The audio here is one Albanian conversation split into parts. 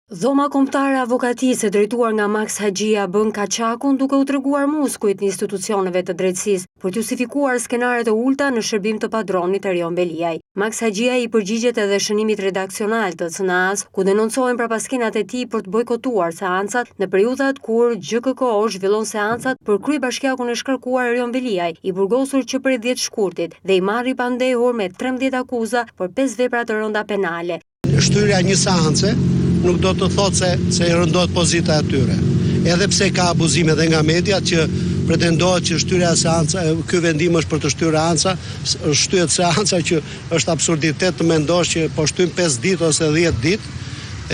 Dhoma kombëtare e avokatisë e drejtuar nga Max Haxhia bën kaçakun duke u treguar muskujt në institucioneve të drejtësisë për të justifikuar skenaret e ulta në shërbim të padronit Erion Beliaj. Max Haxhia i përgjigjet edhe shënimit redaksional të CNA-s, ku denoncohen prapaskenat e tij për të bojkotuar seancat në periudhat kur GKK zhvillon seancat për kryebashkiakun e shkarkuar Erion Beliaj, i burgosur që prej 10 shkurtit dhe i marri pandehur me 13 akuza për 5 vepra të rënda penale. Shtyrja një seance nuk do të thotë se i rëndohet pozita e tyre. Edhe pse ka abuzime dhe nga media që pretendohet që shtyrja e seanca, ky vendim është për të shtyrë seanca, shtyhet seanca që është absurditet të mendosh që po shtym 5 ditë ose 10 ditë,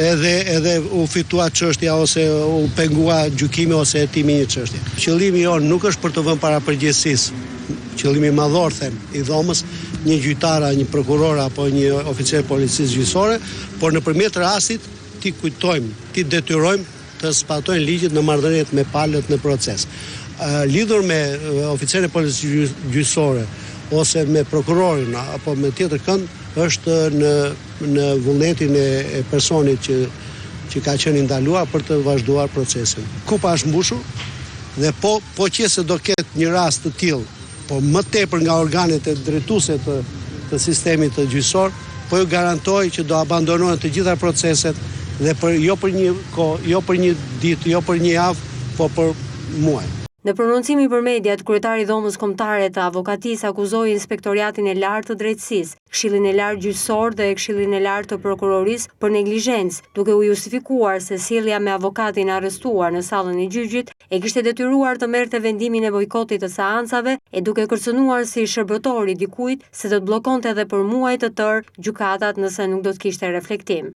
edhe u fitua çështja ose u pengua gjykimi ose hetimi një çështje. Qëllimi jon nuk është për të vënë para përgjegjësisë. Qëllimi madhor them i dhomës, një gjyqtar, një prokuror apo një oficer policisë gjyqësore, por nëpërmjet rastit ti kujtojmë, ti detyrojmë të zbatojnë ligjit në marrëdhëniet me palët në proces. Lidhur me oficerin e policisë gjyqësore ose me prokurorin apo me tjetër kënd është në vullnetin e personit që ka qenë ndaluar për të vazhduar procesin. Kupa është mbushur dhe po qëse do ketë një rast të tillë, po më tepër nga organet e drejtuese të sistemit të gjyqësor, po ju garantoj që do abandonohen të gjitha proceset dhe jo për një kohë, jo për një ditë, jo për një javë, po për muaj. Në prononcimin për mediat, kryetari i dhomës kombëtare të avokatisë akuzoi Inspektoriatin e Lartë të Drejtësisë, Këshillin e Lartë Gjyqësor dhe Këshillin e Lartë të Prokurorisë për neglizhencë, duke u justifikuar se sjellja me avokatin arrestuar në sallën e gjyqit e kishte detyruar të merrte vendimin e bojkotit të seancave e duke kërcënuar si shërbëtor i dikujt se do të bllokonte edhe për muaj të tërë gjykatat nëse nuk do të kishte reflektim.